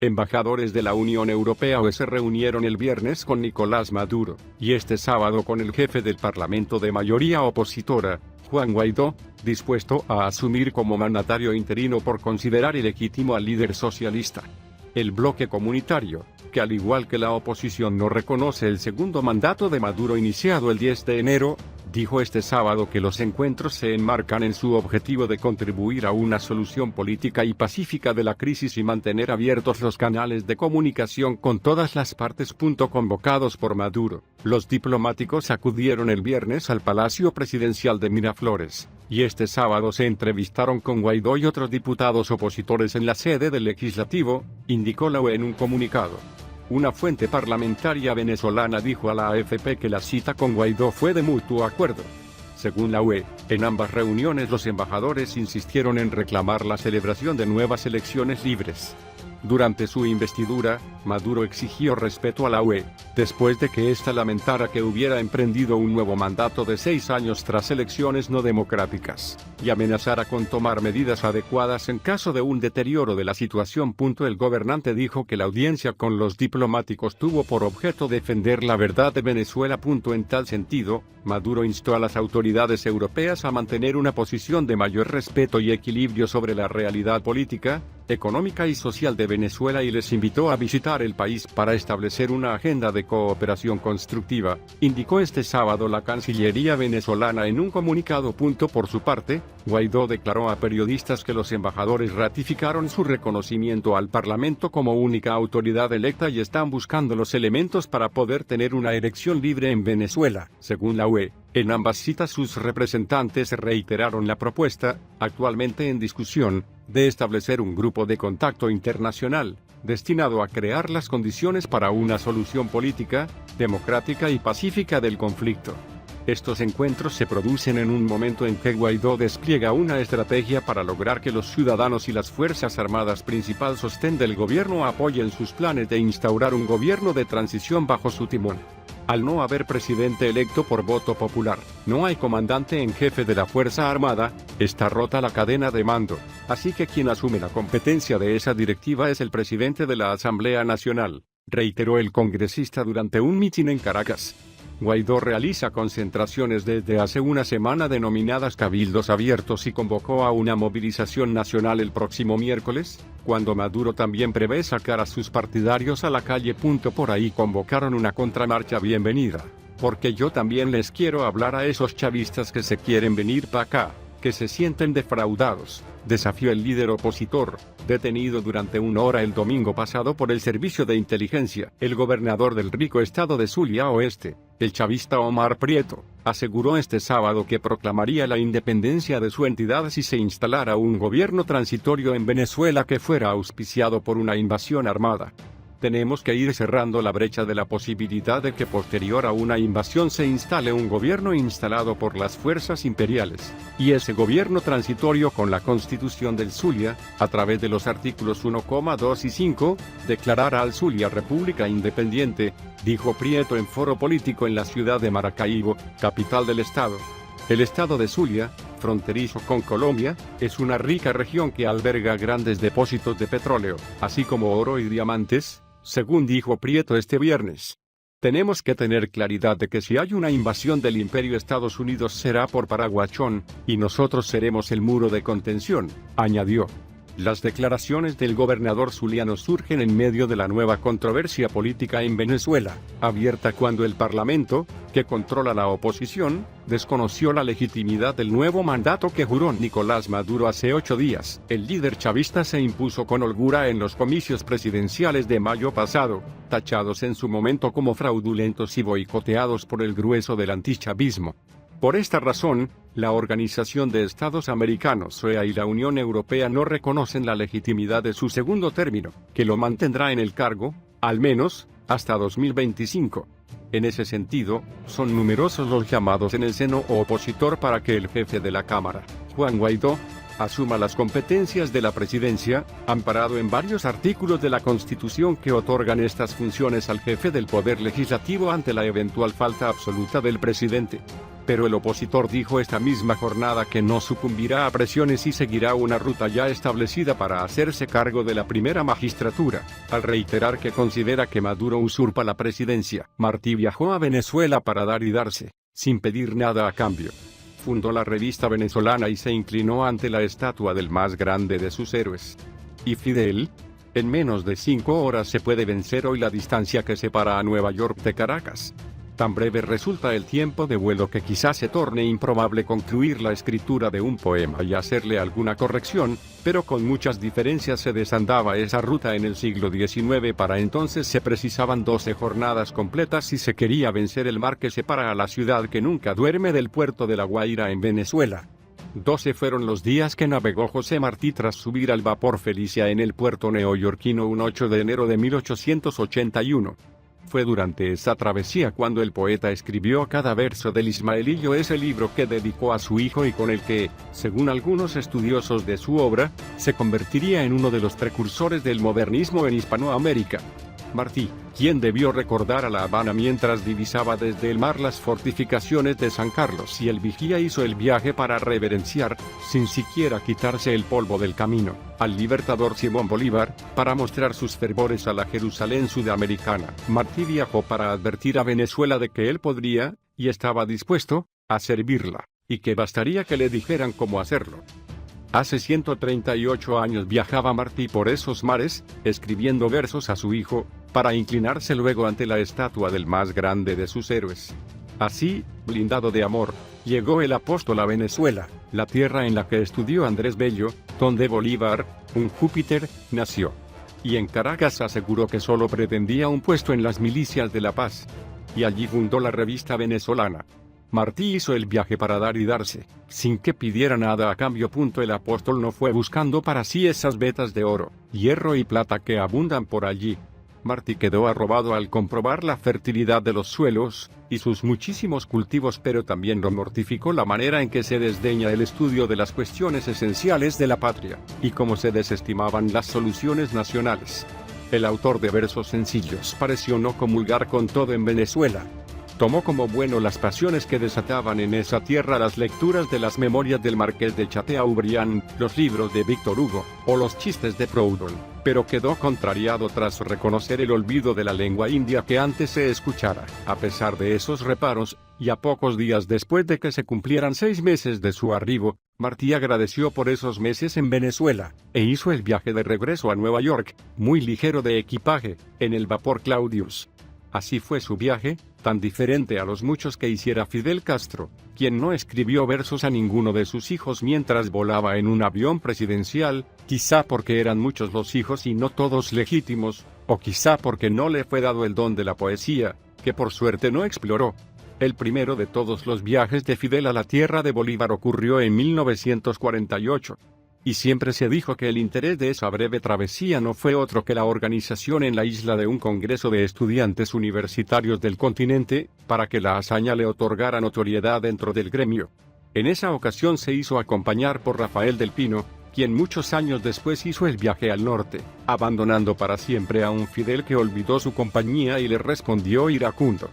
Embajadores de la Unión Europea se reunieron el viernes con Nicolás Maduro, y este sábado con el jefe del Parlamento de mayoría opositora, Juan Guaidó, dispuesto a asumir como mandatario interino por considerar ilegítimo al líder socialista. El bloque comunitario, que al igual que la oposición no reconoce el segundo mandato de Maduro iniciado el 10 de enero, dijo este sábado que los encuentros se enmarcan en su objetivo de contribuir a una solución política y pacífica de la crisis y mantener abiertos los canales de comunicación con todas las partes. Convocados por Maduro, los diplomáticos acudieron el viernes al Palacio Presidencial de Miraflores, y este sábado se entrevistaron con Guaidó y otros diputados opositores en la sede del Legislativo, indicó la UE en un comunicado. Una fuente parlamentaria venezolana dijo a la AFP que la cita con Guaidó fue de mutuo acuerdo. Según la UE, en ambas reuniones los embajadores insistieron en reclamar la celebración de nuevas elecciones libres. Durante su investidura, Maduro exigió respeto a la UE, después de que ésta lamentara que hubiera emprendido un nuevo mandato de 6 años tras elecciones no democráticas, y amenazara con tomar medidas adecuadas en caso de un deterioro de la situación. El gobernante dijo que la audiencia con los diplomáticos tuvo por objeto defender la verdad de Venezuela. En tal sentido, Maduro instó a las autoridades europeas a mantener una posición de mayor respeto y equilibrio sobre la realidad política, económica y social de Venezuela y les invitó a visitar el país para establecer una agenda de cooperación constructiva, indicó este sábado la Cancillería venezolana en un comunicado. Por su parte, Guaidó declaró a periodistas que los embajadores ratificaron su reconocimiento al Parlamento como única autoridad electa y están buscando los elementos para poder tener una elección libre en Venezuela. Según la UE, en ambas citas sus representantes reiteraron la propuesta, actualmente en discusión, de establecer un grupo de contacto internacional, destinado a crear las condiciones para una solución política, democrática y pacífica del conflicto. Estos encuentros se producen en un momento en que Guaidó despliega una estrategia para lograr que los ciudadanos y las Fuerzas Armadas, principal sostén del gobierno, apoyen sus planes de instaurar un gobierno de transición bajo su timón. Al no haber presidente electo por voto popular, no hay comandante en jefe de la Fuerza Armada, está rota la cadena de mando, así que quien asume la competencia de esa directiva es el presidente de la Asamblea Nacional, reiteró el congresista durante un mitin en Caracas. Guaidó realiza concentraciones desde hace una semana denominadas cabildos abiertos y convocó a una movilización nacional el próximo miércoles, cuando Maduro también prevé sacar a sus partidarios a la calle. Por ahí convocaron una contramarcha bienvenida, porque yo también les quiero hablar a esos chavistas que se quieren venir para acá, que se sienten defraudados, desafió el líder opositor, detenido durante 1 hora el domingo pasado por el Servicio de Inteligencia. El gobernador del rico estado de Zulia Oeste, el chavista Omar Prieto, aseguró este sábado que proclamaría la independencia de su entidad si se instalara un gobierno transitorio en Venezuela que fuera auspiciado por una invasión armada. Tenemos que ir cerrando la brecha de la posibilidad de que posterior a una invasión se instale un gobierno instalado por las fuerzas imperiales, y ese gobierno transitorio con la Constitución del Zulia, a través de los artículos 1, 2 y 5, declarará al Zulia república independiente, dijo Prieto en foro político en la ciudad de Maracaibo, capital del estado. El estado de Zulia, fronterizo con Colombia, es una rica región que alberga grandes depósitos de petróleo, así como oro y diamantes, según dijo Prieto este viernes. Tenemos que tener claridad de que si hay una invasión del Imperio Estados Unidos será por Paraguachón, y nosotros seremos el muro de contención, añadió. Las declaraciones del gobernador zuliano surgen en medio de la nueva controversia política en Venezuela, abierta cuando el Parlamento, que controla la oposición, desconoció la legitimidad del nuevo mandato que juró Nicolás Maduro hace 8 días. El líder chavista se impuso con holgura en los comicios presidenciales de mayo pasado, tachados en su momento como fraudulentos y boicoteados por el grueso del antichavismo. Por esta razón, la Organización de Estados Americanos (OEA) y la Unión Europea no reconocen la legitimidad de su segundo término, que lo mantendrá en el cargo, al menos, hasta 2025. En ese sentido, son numerosos los llamados en el seno opositor para que el jefe de la Cámara, Juan Guaidó, asuma las competencias de la presidencia, amparado en varios artículos de la Constitución que otorgan estas funciones al jefe del Poder Legislativo ante la eventual falta absoluta del presidente. Pero el opositor dijo esta misma jornada que no sucumbirá a presiones y seguirá una ruta ya establecida para hacerse cargo de la primera magistratura. Al reiterar que considera que Maduro usurpa la presidencia, Martí viajó a Venezuela para dar y darse, sin pedir nada a cambio. Fundó la revista venezolana y se inclinó ante la estatua del más grande de sus héroes. ¿Y Fidel? En menos de 5 horas se puede vencer hoy la distancia que separa a Nueva York de Caracas. Tan breve resulta el tiempo de vuelo que quizás se torne improbable concluir la escritura de un poema y hacerle alguna corrección, pero con muchas diferencias se desandaba esa ruta en el siglo XIX. Para entonces se precisaban 12 jornadas completas si se quería vencer el mar que separa a la ciudad que nunca duerme del puerto de La Guaira en Venezuela. 12 fueron los días que navegó José Martí tras subir al vapor Felicia en el puerto neoyorquino un 8 de enero de 1881. Fue durante esa travesía cuando el poeta escribió cada verso del Ismaelillo, ese libro que dedicó a su hijo y con el que, según algunos estudiosos de su obra, se convertiría en uno de los precursores del modernismo en Hispanoamérica. Martí, quien debió recordar a La Habana mientras divisaba desde el mar las fortificaciones de San Carlos y el vigía, hizo el viaje para reverenciar, sin siquiera quitarse el polvo del camino, al libertador Simón Bolívar, para mostrar sus fervores a la Jerusalén sudamericana. Martí viajó para advertir a Venezuela de que él podría, y estaba dispuesto, a servirla, y que bastaría que le dijeran cómo hacerlo. Hace 138 años viajaba Martí por esos mares, escribiendo versos a su hijo, para inclinarse luego ante la estatua del más grande de sus héroes. Así, blindado de amor, llegó el apóstol a Venezuela, la tierra en la que estudió Andrés Bello, donde Bolívar, un Júpiter, nació. Y en Caracas aseguró que solo pretendía un puesto en las milicias de la paz. Y allí fundó la revista venezolana. Martí hizo el viaje para dar y darse, sin que pidiera nada a cambio. El apóstol no fue buscando para sí esas vetas de oro, hierro y plata que abundan por allí. Martí quedó arrobado al comprobar la fertilidad de los suelos, y sus muchísimos cultivos, pero también lo mortificó la manera en que se desdeña el estudio de las cuestiones esenciales de la patria, y cómo se desestimaban las soluciones nacionales. El autor de versos sencillos pareció no comulgar con todo en Venezuela. Tomó como bueno las pasiones que desataban en esa tierra las lecturas de las memorias del Marqués de Chateaubriand, los libros de Víctor Hugo, o los chistes de Proudhon, pero quedó contrariado tras reconocer el olvido de la lengua india que antes se escuchara. A pesar de esos reparos, y a pocos días después de que se cumplieran 6 meses de su arribo, Martí agradeció por esos meses en Venezuela, e hizo el viaje de regreso a Nueva York, muy ligero de equipaje, en el vapor Claudius. Así fue su viaje, tan diferente a los muchos que hiciera Fidel Castro, quien no escribió versos a ninguno de sus hijos mientras volaba en un avión presidencial, quizá porque eran muchos los hijos y no todos legítimos, o quizá porque no le fue dado el don de la poesía, que por suerte no exploró. El primero de todos los viajes de Fidel a la tierra de Bolívar ocurrió en 1948. Y siempre se dijo que el interés de esa breve travesía no fue otro que la organización en la isla de un congreso de estudiantes universitarios del continente, para que la hazaña le otorgara notoriedad dentro del gremio. En esa ocasión se hizo acompañar por Rafael del Pino, quien muchos años después hizo el viaje al norte, abandonando para siempre a un Fidel que olvidó su compañía y le respondió iracundo.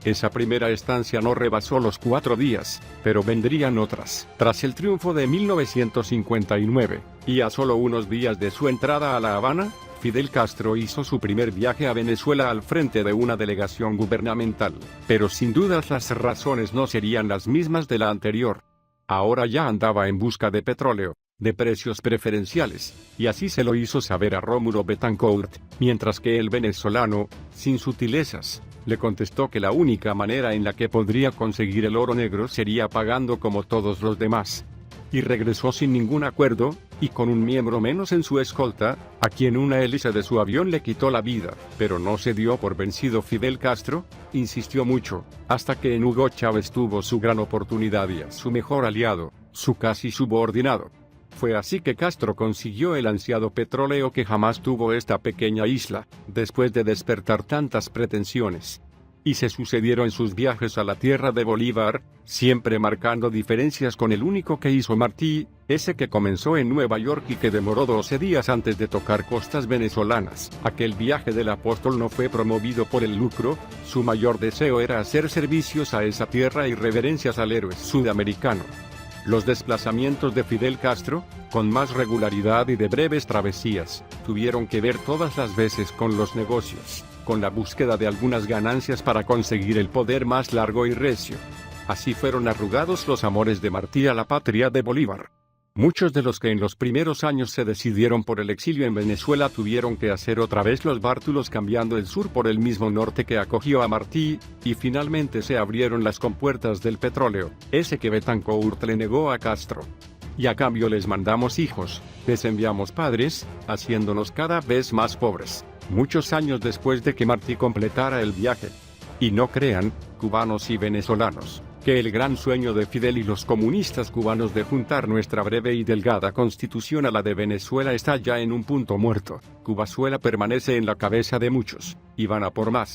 Esa primera estancia no rebasó los 4 días, pero vendrían otras. Tras el triunfo de 1959, y a solo unos días de su entrada a La Habana, Fidel Castro hizo su primer viaje a Venezuela al frente de una delegación gubernamental. Pero sin dudas las razones no serían las mismas de la anterior. Ahora ya andaba en busca de petróleo, de precios preferenciales, y así se lo hizo saber a Rómulo Betancourt, mientras que el venezolano, sin sutilezas, le contestó que la única manera en la que podría conseguir el oro negro sería pagando como todos los demás. Y regresó sin ningún acuerdo, y con un miembro menos en su escolta, a quien una hélice de su avión le quitó la vida. Pero no se dio por vencido Fidel Castro, insistió mucho, hasta que en Hugo Chávez tuvo su gran oportunidad y a su mejor aliado, su casi subordinado. Fue así que Castro consiguió el ansiado petróleo que jamás tuvo esta pequeña isla, después de despertar tantas pretensiones. Y se sucedieron sus viajes a la tierra de Bolívar, siempre marcando diferencias con el único que hizo Martí, ese que comenzó en Nueva York y que demoró 12 días antes de tocar costas venezolanas. Aquel viaje del apóstol no fue promovido por el lucro, su mayor deseo era hacer servicios a esa tierra y reverencias al héroe sudamericano. Los desplazamientos de Fidel Castro, con más regularidad y de breves travesías, tuvieron que ver todas las veces con los negocios, con la búsqueda de algunas ganancias para conseguir el poder más largo y recio. Así fueron arrugados los amores de Martí a la patria de Bolívar. Muchos de los que en los primeros años se decidieron por el exilio en Venezuela tuvieron que hacer otra vez los bártulos cambiando el sur por el mismo norte que acogió a Martí, y finalmente se abrieron las compuertas del petróleo, ese que Betancourt le negó a Castro. Y a cambio les mandamos hijos, les enviamos padres, haciéndonos cada vez más pobres, muchos años después de que Martí completara el viaje. Y no crean, cubanos y venezolanos, que el gran sueño de Fidel y los comunistas cubanos de juntar nuestra breve y delgada constitución a la de Venezuela está ya en un punto muerto. Cubazuela permanece en la cabeza de muchos, y van a por más.